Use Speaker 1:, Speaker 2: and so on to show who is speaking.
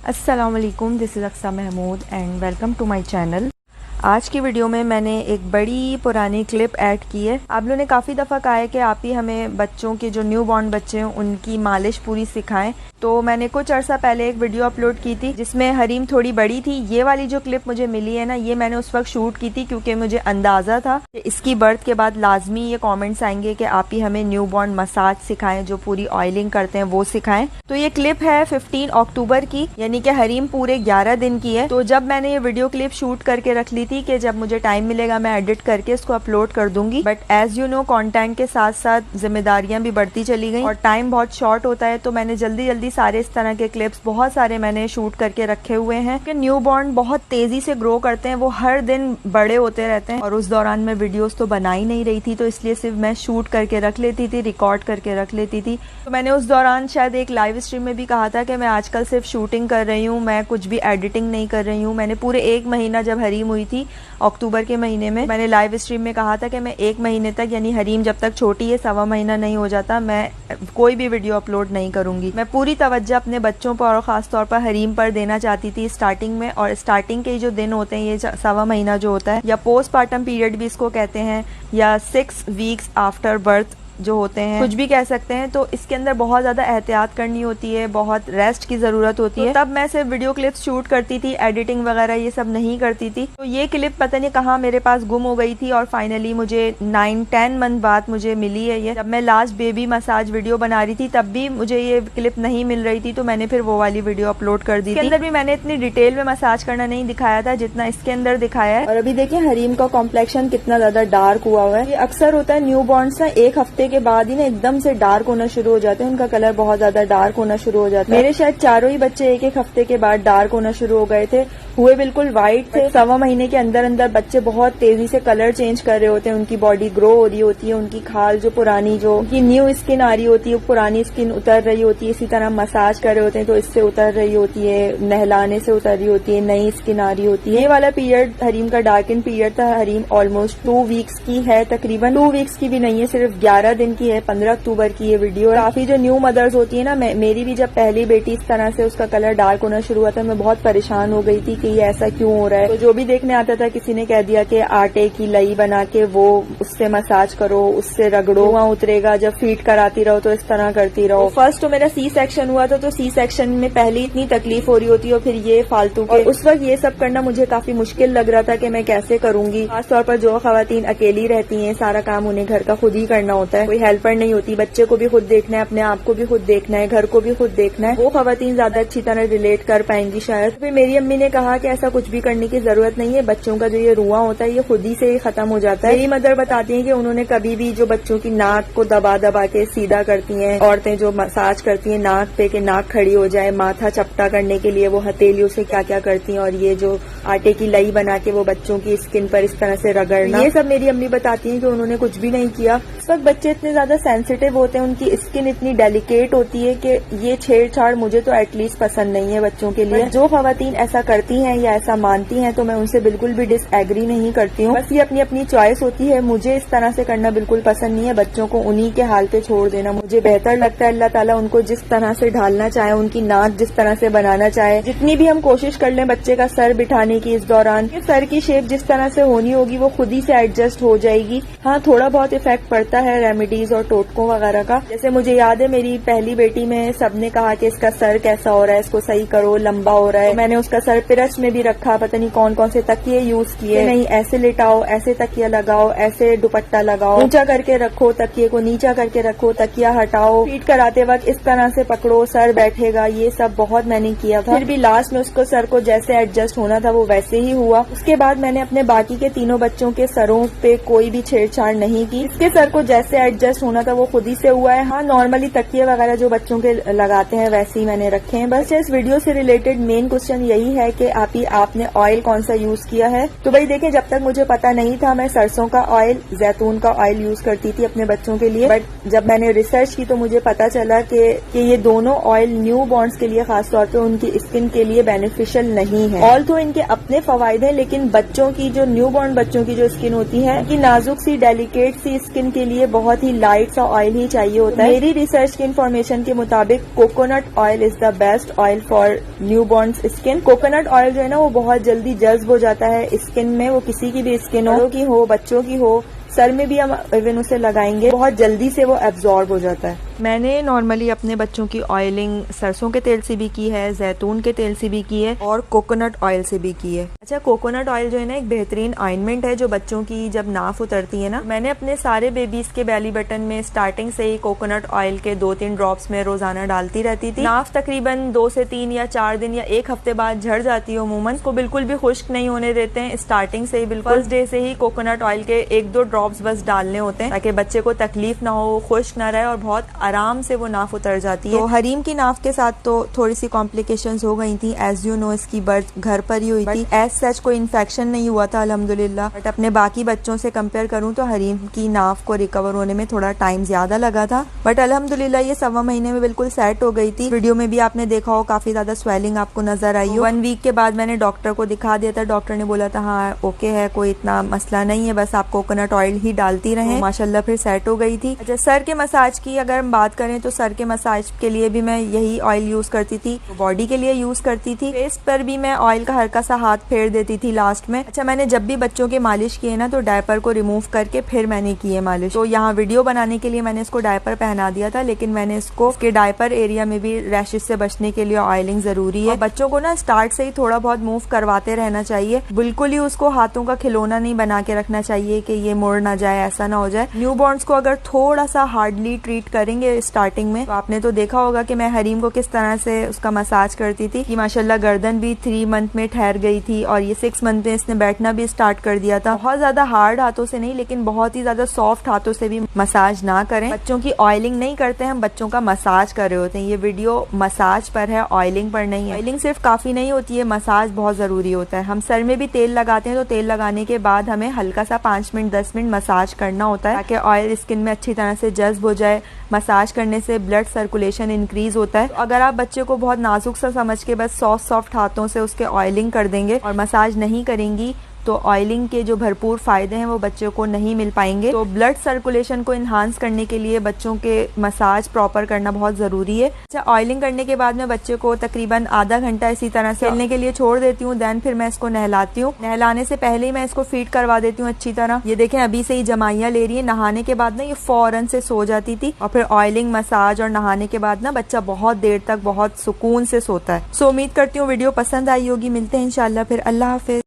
Speaker 1: अस्सलामुअलैकुम, this is Aqsa Mahmood and welcome to my channel. आज की वीडियो में मैंने एक बड़ी पुरानी क्लिप ऐड की है। आप लोगों ने काफ़ी दफ़ा कहा है कि आप ही हमें बच्चों के जो न्यू बॉर्न बच्चे हैं उनकी मालिश पूरी सिखाएं। तो मैंने कुछ अर्सा पहले एक वीडियो अपलोड की थी जिसमें हरीम थोड़ी बड़ी थी। ये वाली जो क्लिप मुझे मिली है ना, ये मैंने उस वक्त शूट की थी क्योंकि मुझे अंदाज़ा था कि इसकी बर्थ के बाद लाजमी ये कॉमेंट्स आएंगे कि आप ही हमें न्यू बॉर्न मसाज सिखाएं, जो पूरी ऑयलिंग करते हैं वो सिखाएं। तो ये क्लिप है 15 अक्टूबर की, यानी कि हरीम पूरे 11 दिन की है। तो जब मैंने ये वीडियो क्लिप शूट करके रख ली थी कि जब मुझे टाइम मिलेगा मैं एडिट करके इसको अपलोड कर दूंगी, but as you know content के साथ साथ जिम्मेदारियां भी बढ़ती चली गई और टाइम बहुत शॉर्ट होता है। तो मैंने जल्दी जल्दी सारे इस तरह के क्लिप्स बहुत सारे मैंने शूट करके रखे हुए हैं कि न्यू बॉर्न बहुत तेजी से ग्रो करते हैं, वो हर दिन बड़े होते रहते हैं। और उस दौरान मैं वीडियोस तो बना ही नहीं रही थी, तो इसलिए सिर्फ मैं शूट करके रख लेती थी, रिकॉर्ड करके रख लेती थी। तो मैंने उस दौरान शायद एक लाइव स्ट्रीम में भी कहा था कि मैं आजकल सिर्फ शूटिंग कर रही हूँ, मैं कुछ भी एडिटिंग नहीं कर रही हूँ। मैंने पूरे एक महीना, जब हरीम हुई थी अक्टूबर के महीने में, मैंने लाइव स्ट्रीम में कहा था कि मैं एक महीने तक, यानी हरीम जब तक छोटी है, 1.25 महीना नहीं हो जाता, मैं कोई भी वीडियो अपलोड नहीं करूंगी। मैं पूरी तवज्जो अपने बच्चों पर और खास तौर पर हरीम पर देना चाहती थी स्टार्टिंग में। और स्टार्टिंग के जो दिन होते हैं, ये 1.25 महीना जो होता है, या पोस्टपार्टम पीरियड भी इसको कहते हैं, या 6 वीक्स आफ्टर बर्थ जो होते हैं, कुछ भी कह सकते हैं। तो इसके अंदर बहुत ज़्यादा एहतियात करनी होती है, बहुत रेस्ट की ज़रूरत होती है। तब मैं सिर्फ वीडियो क्लिप्स शूट करती थी, एडिटिंग वगैरह ये सब नहीं करती थी। तो ये क्लिप पता नहीं कहाँ मेरे पास गुम हो गई थी और फाइनली मुझे 9-10 मंथ बाद मुझे मिली है। ये जब मैं लास्ट बेबी मसाज वीडियो बना रही थी तब भी मुझे ये क्लिप नहीं मिल रही थी, तो मैंने फिर वो वाली वीडियो अपलोड कर दी थी। इसके अंदर भी मैंने इतनी डिटेल में मसाज करना नहीं दिखाया था जितना इसके अंदर दिखाया है। और अभी देखिए हरीम का कॉम्प्लेक्शन कितना ज्यादा डार्क हुआ हुआ है। ये अक्सर होता है न्यू बॉर्न्स ना, एक हफ्ते के बाद ही ना एकदम से डार्क होना शुरू हो जाते हैं, उनका कलर बहुत ज्यादा डार्क होना शुरू हो जाता है। मेरे शायद चारों ही बच्चे एक हफ्ते के बाद डार्क होना शुरू हो गए थे, हुए बिल्कुल व्हाइट थे। 1.25 महीने के अंदर अंदर बच्चे बहुत तेजी से कलर चेंज कर रहे होते हैं, उनकी बॉडी ग्रो हो रही होती है, उनकी खाल जो पुरानी, जो उनकी न्यू स्किन आ रही होती है, पुरानी स्किन उतर रही होती है। इसी तरह मसाज कर रहे होते हैं तो इससे उतर रही होती है, नहलाने से उतर रही होती है, नई स्किन आ रही होती है। ये वाला पीरियड हरीम का डार्कन पीरियड था। हरीम ऑलमोस्ट 2 वीक्स की है, तकरीबन 2 वीक्स की भी नहीं है, सिर्फ 11 दिन की है। 15 अक्टूबर की ये वीडियो। काफी जो न्यू मदर्स होती है ना, मेरी भी जब पहली बेटी इस तरह से उसका कलर डार्क होना शुरू हुआ था, मैं बहुत परेशान हो गई थी कि ये ऐसा क्यों हो रहा है। तो जो भी देखने आता था किसी ने कह दिया कि आटे की लई बना के वो उससे मसाज करो, उससे रगड़ो, वहाँ उतरेगा। जब फीड कराती रहो तो इस तरह करती रहो। फर्स्ट तो मेरा सी सेक्शन हुआ था, तो सी सेक्शन में पहले इतनी तकलीफ हो रही होती है और फिर ये फालतू के, उस वक्त ये सब करना मुझे काफी मुश्किल लग रहा था कि मैं कैसे करूंगी। खासतौर पर जो खवातीन अकेली रहती हैं, सारा काम उन्हें घर का खुद ही करना होता है, कोई हेल्पर नहीं होती, बच्चे को भी खुद देखना है, अपने आप को भी खुद देखना है, घर को भी खुद देखना है। वो खवातीन ज्यादा अच्छी तरह रिलेट कर पाएंगी शायद। फिर मेरी अम्मी ने कहा कि ऐसा कुछ भी करने की जरूरत नहीं है, बच्चों का जो ये रुआ होता है ये खुद ही से ही खत्म हो जाता है। मेरी मदर बताती हैं कि उन्होंने कभी भी जो बच्चों की नाक को दबा दबा के सीधा करती हैं, औरतें जो मसाज करती हैं नाक पे कि नाक खड़ी हो जाए, माथा चपटा करने के लिए वो हथेलियों से क्या क्या करती हैं, और ये जो आटे की लई बना के वो बच्चों की स्किन पर इस तरह से रगड़ना, ये सब मेरी अम्मी बताती हैं कि उन्होंने कुछ भी नहीं किया। इस वक्त बच्चे इतने ज्यादा सेंसिटिव होते हैं, उनकी स्किन इतनी डेलिकेट होती है कि ये छेड़छाड़ मुझे तो एटलीस्ट पसंद नहीं है बच्चों के लिए। जो खवातीन ऐसा करती हैं या ऐसा मानती हैं तो मैं उनसे बिल्कुल भी डिसएग्री नहीं करती हूँ, बस ये अपनी अपनी चॉइस होती है। मुझे इस तरह से करना बिल्कुल पसंद नहीं है, बच्चों को उन्हीं के हाल पे छोड़ देना मुझे बेहतर लगता है। अल्लाह ताला उनको जिस तरह से ढालना चाहे, उनकी नाक जिस तरह से बनाना चाहे, जितनी भी हम कोशिश कर लें बच्चे का सर बिठाने की, इस दौरान सर की शेप जिस तरह से होनी होगी वो खुद ही से एडजस्ट हो जाएगी। हाँ, थोड़ा बहुत इफेक्ट पड़ता है रेमेडीज और टोटकों वगैरह का। जैसे मुझे याद है मेरी पहली बेटी में सबने कहा कि इसका सर कैसा हो रहा है, इसको सही करो, लंबा हो रहा है। तो मैंने उसका सर पिरस में भी रखा, पता नहीं कौन कौन से तकिए यूज किए, नहीं ऐसे लिटाओ, ऐसे तकिया लगाओ, ऐसे दुपट्टा लगाओ, ऊंचा करके रखो, तकिए को नीचा करके रखो, तकिया हटाओ, फीड कराते वक्त इस तरह से पकड़ो, सर बैठेगा। ये सब बहुत मैंने किया था। फिर भी लास्ट में उसको सर को जैसे एडजस्ट होना था वो वैसे ही हुआ। उसके बाद मैंने अपने बाकी के तीनों बच्चों के सरों पे कोई भी छेड़छाड़ नहीं की। इसके सर को जैसे एडजस्ट होना था वो खुद ही से हुआ है। हाँ, नॉर्मली तकिए वगैरह जो बच्चों के लगाते हैं वैसे ही मैंने रखे हैं। बस इस वीडियो से रिलेटेड मेन क्वेश्चन यही है कि आपने ऑयल कौन सा यूज किया है। तो भाई देखें, जब तक मुझे पता नहीं था मैं सरसों का ऑयल, जैतून का ऑयल यूज करती थी अपने बच्चों के लिए, बट जब मैंने रिसर्च की तो मुझे पता चला कि ये दोनों ऑयल न्यू बॉर्न्स के लिए, खासतौर पे उनकी स्किन के लिए बेनिफिशियल नहीं है। ऑल तो इनके अपने फवायद हैं, लेकिन बच्चों की जो न्यू बॉर्न बच्चों की जो स्किन होती है कि नाजुक सी डेलिकेट सी स्किन के लिए बहुत ही लाइट सा ऑयल ही चाहिए होता है। मेरी रिसर्च की इन्फॉर्मेशन के मुताबिक coconut oil is the best oil for newborn skin. Coconut oil जो है ना वो बहुत जल्दी जज्ब हो जाता है स्किन में, वो किसी की भी स्किन हो, बड़ों की हो, बच्चों की हो, सर में भी हम इवन उसे लगाएंगे बहुत जल्दी से वो एब्जॉर्ब हो जाता है। मैंने नॉर्मली अपने बच्चों की ऑयलिंग सरसों के तेल से भी की है, जैतून के तेल से भी की है और कोकोनट ऑयल से भी की है। अच्छा, कोकोनट ऑयल जो है ना एक बेहतरीन ऑइंटमेंट है जो बच्चों की जब नाफ उतरती है ना, मैंने अपने सारे बेबीज के बेली बटन में स्टार्टिंग से ही कोकोनट ऑयल के 2-3 ड्रॉप्स में रोजाना डालती रहती थी। नाफ तकरीबन 2 से 3 या 4 दिन या 1 हफ्ते बाद झड़ जाती है अमूमन, को बिल्कुल भी खुश्क नहीं होने देते हैं। स्टार्टिंग से ही बिल्कुल फर्स्ट डे से ही कोकोनट ऑयल के 1-2 ड्रॉप्स बस डालने होते हैं ताकि बच्चे को तकलीफ ना हो, खुश्क ना रहे और बहुत आराम से वो नाफ उतर जाती है। तो हरीम की नाफ के साथ तो थोड़ी सी कॉम्प्लिकेशंस हो गई थी। एज यू नो इसकी बर्थ घर पर ही हुई थी, एज सच कोई इन्फेक्शन नहीं हुआ था अल्हम्दुलिल्लाह। बट अपने बाकी बच्चों से कंपेयर करूं तो हरीम की नाफ को रिकवर होने में थोड़ा टाइम ज्यादा लगा था, बट अल्हम्दुलिल्लाह ये 1.25 महीने में बिल्कुल सेट हो गई थी। वीडियो में भी आपने देखा हो काफी ज्यादा स्वेलिंग आपको नजर आई हो। 1 वीक के बाद मैंने डॉक्टर को दिखा दिया था, डॉक्टर ने बोला था हाँ ओके है, कोई इतना मसला नहीं है, बस आप कोकोनट ऑयल ही डालती रहें। माशाल्लाह फिर सेट हो गई थी। अच्छा, सर के मसाज की अगर हम बात करें तो सर के मसाज के लिए भी मैं यही ऑयल यूज करती थी, बॉडी के लिए यूज करती थी। फेस पर भी मैं ऑयल का हल्का सा हाथ फेर देती थी लास्ट में। अच्छा, मैंने जब भी बच्चों के मालिश किए ना तो डायपर को रिमूव करके फिर मैंने किए मालिश। तो यहाँ वीडियो बनाने के लिए मैंने इसको डायपर पहना दिया था, लेकिन मैंने इसको उसके डायपर एरिया में भी रैशेस से बचने के लिए ऑयलिंग जरूरी है। बच्चों को ना स्टार्ट से ही थोड़ा बहुत मूव करवाते रहना चाहिए, बिल्कुल ही उसको हाथों का खिलौना नहीं बना के रखना चाहिए कि ये मुड़ ना जाए, ऐसा ना हो जाए। न्यूबॉर्न्स को अगर थोड़ा सा हार्डली ट्रीट करेंगे स्टार्टिंग में, तो आपने तो देखा होगा कि मैं हरीम को किस तरह से उसका मसाज करती थी कि माशाल्लाह गर्दन भी 3 मंथ में ठहर गई थी और ये 6 मंथ में इसने बैठना भी स्टार्ट कर दिया था। बहुत ज्यादा हार्ड हाथों से नहीं, लेकिन बहुत ही ज्यादा सॉफ्ट हाथों से भी मसाज ना करें। बच्चों की ऑयलिंग नहीं करते, हम बच्चों का मसाज कर रहे होते हैं। ये वीडियो मसाज पर है, ऑयलिंग पर नहीं है। ऑयलिंग सिर्फ काफी नहीं होती है, मसाज बहुत जरूरी होता है। हम सर में भी तेल लगाते हैं तो तेल लगाने के बाद हमें हल्का सा 5 मिनट 10 मिनट मसाज करना होता है ताकि ऑयल स्किन में अच्छी तरह से जज्ब हो जाए। मसाज करने से ब्लड सर्कुलेशन इंक्रीज होता है। तो अगर आप बच्चे को बहुत नाजुक सा समझ के बस सॉफ्ट हाथों से उसके ऑयलिंग कर देंगे और मसाज नहीं करेंगी तो ऑयलिंग के जो भरपूर फायदे हैं वो बच्चों को नहीं मिल पाएंगे। तो ब्लड सर्कुलेशन को इन्हांस करने के लिए बच्चों के मसाज प्रॉपर करना बहुत जरूरी है। अच्छा, ऑयलिंग करने के बाद मैं बच्चे को तकरीबन आधा घंटा इसी तरह से खेलने के लिए छोड़ देती हूँ। देन फिर मैं इसको नहलाती हूँ। नहलाने से पहले ही मैं इसको फीड करवा देती हूँ अच्छी तरह। ये देखें अभी से ही जमाइयाँ ले रही है। नहाने के बाद ना ये फौरन से सो जाती थी और फिर ऑयलिंग, मसाज और नहाने के बाद ना बच्चा बहुत देर तक बहुत सुकून से सोता है। सो उम्मीद करती हूँ वीडियो पसंद आई होगी। मिलते हैं इंशाल्लाह फिर। अल्लाह हाफिज।